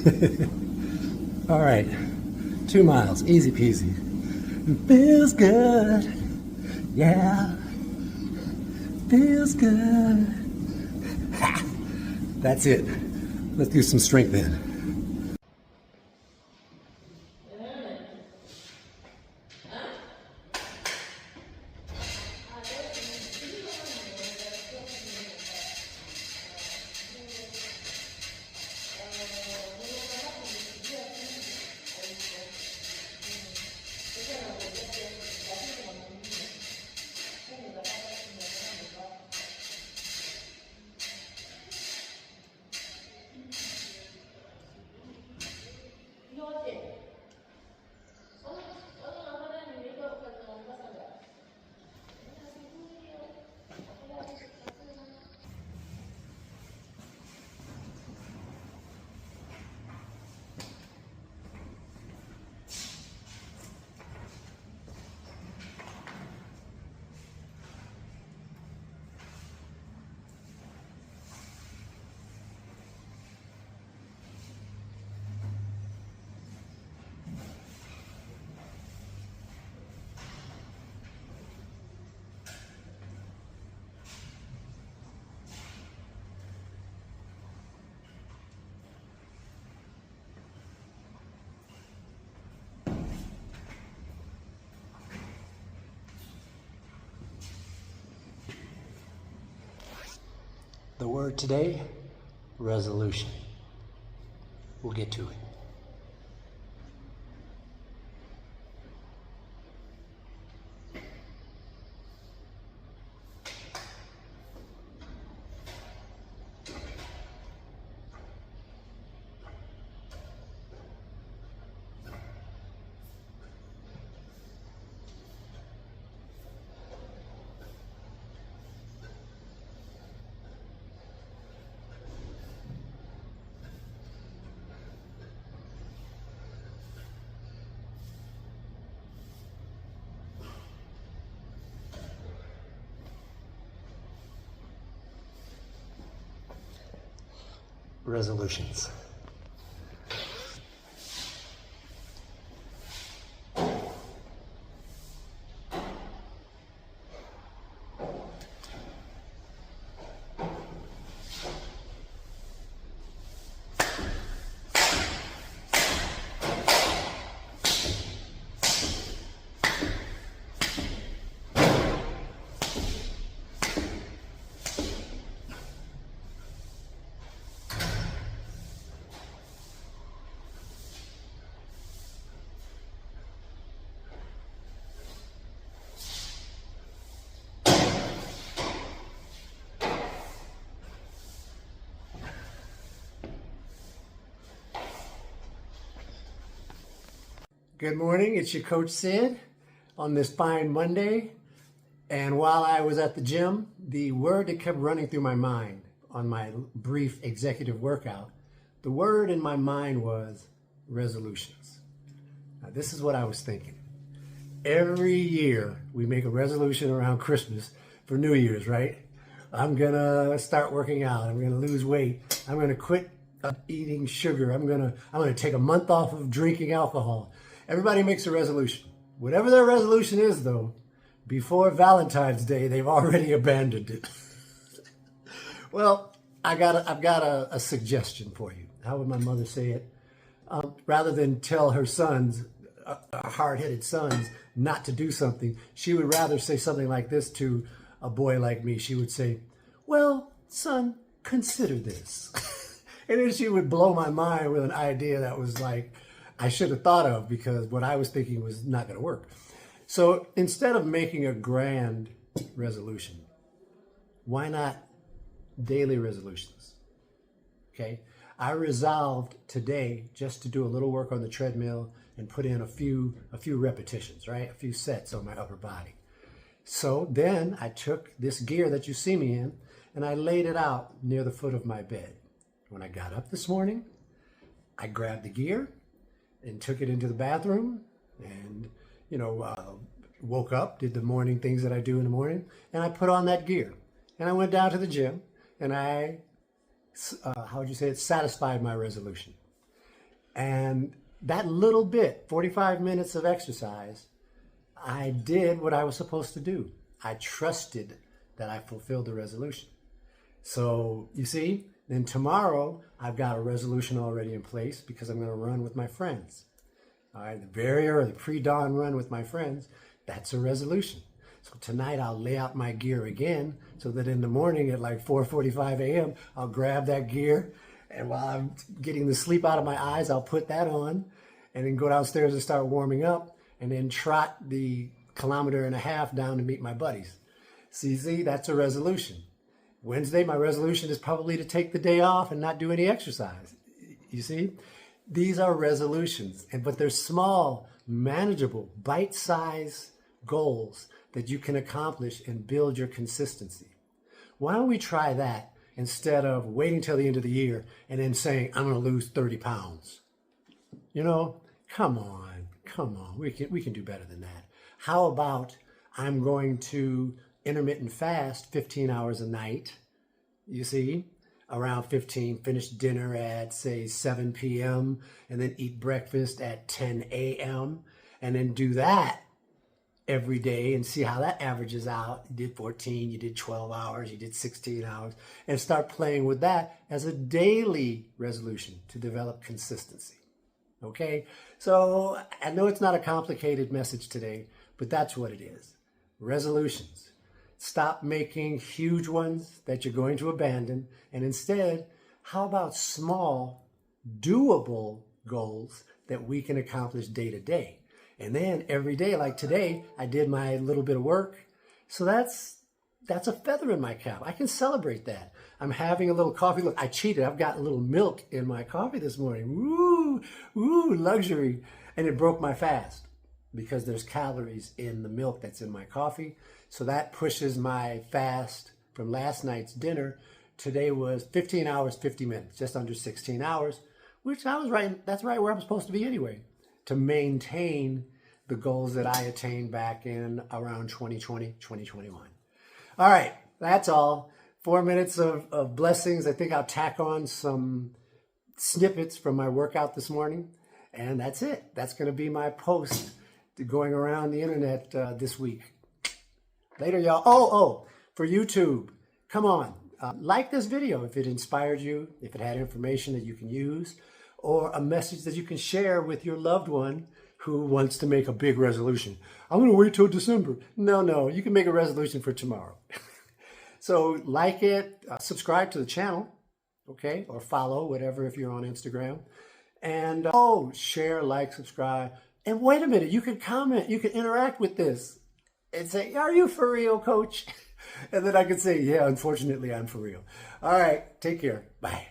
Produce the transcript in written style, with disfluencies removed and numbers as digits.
All right, 2 miles, easy peasy. Feels good, yeah, feels good. That's it. Let's do some strength then. The word today, resolution. We'll get to it. Resolutions. Good morning, it's your Coach Sid on this fine Monday. And while I was at the gym, the word that kept running through my mind on my brief executive workout, the word in my mind was resolutions. Now, this is what I was thinking. Every year we make a resolution around Christmas for New Year's, right? I'm gonna start working out, I'm gonna lose weight, I'm gonna quit eating sugar, I'm gonna take a month off of drinking alcohol. Everybody makes a resolution. Whatever their resolution is, though, before Valentine's Day, they've already abandoned it. Well, I've got a suggestion for you. How would my mother say it? Rather than tell her sons, hard-headed sons, not to do something, she would rather say something like this to a boy like me. She would say, well, son, consider this. And then she would blow my mind with an idea that was like, I should have thought of, because what I was thinking was not going to work. So instead of making a grand resolution, why not daily resolutions? Okay. I resolved today just to do a little work on the treadmill and put in a few repetitions, right? A few sets on my upper body. So then I took this gear that you see me in and I laid it out near the foot of my bed. When I got up this morning, I grabbed the gear and took it into the bathroom and, woke up, did the morning things that I do in the morning, and I put on that gear. And I went down to the gym and I, satisfied my resolution. And that little bit, 45 minutes of exercise, I did what I was supposed to do. I trusted that I fulfilled the resolution. So you see, then tomorrow I've got a resolution already in place because I'm going to run with my friends. All right, the very early pre-dawn run with my friends, that's a resolution. So tonight I'll lay out my gear again so that in the morning at like 4:45 a.m., I'll grab that gear, and while I'm getting the sleep out of my eyes, I'll put that on and then go downstairs and start warming up and then trot the 1.5 kilometers down to meet my buddies. See, that's a resolution. Wednesday, my resolution is probably to take the day off and not do any exercise. You see, these are resolutions, but they're small, manageable, bite-sized goals that you can accomplish and build your consistency. Why don't we try that instead of waiting till the end of the year and then saying, I'm going to lose 30 pounds. You know, come on. We can do better than that. How about I'm going to intermittent fast 15 hours a night, you see, around 15, finish dinner at, say, 7 p.m., and then eat breakfast at 10 a.m., and then do that every day and see how that averages out. You did 14, you did 12 hours, you did 16 hours, and start playing with that as a daily resolution to develop consistency. Okay? So I know it's not a complicated message today, but that's what it is. Resolutions. Stop making huge ones that you're going to abandon, and instead, how about small, doable goals that we can accomplish day to day? And then every day, like today, I did my little bit of work. So that's a feather in my cap. I can celebrate that. I'm having a little coffee. Look, I cheated. I've got a little milk in my coffee this morning. Woo, luxury. And it broke my fast because there's calories in the milk that's in my coffee. So that pushes my fast from last night's dinner. Today was 15 hours, 50 minutes, just under 16 hours, which I was right. That's right where I'm supposed to be anyway, to maintain the goals that I attained back in around 2020, 2021. All right, that's all. 4 minutes of blessings. I think I'll tack on some snippets from my workout this morning. And that's it. That's going to be my post going around the internet this week. Later, y'all. Oh, for YouTube, come on. Like this video if it inspired you, if it had information that you can use, or a message that you can share with your loved one who wants to make a big resolution. I'm going to wait till December. No, you can make a resolution for tomorrow. So like it, subscribe to the channel, okay, or follow, whatever, if you're on Instagram. And share, like, subscribe. And wait a minute, you can comment, you can interact with this and say, are you for real, coach? And then I can say, yeah, unfortunately, I'm for real. All right, take care. Bye.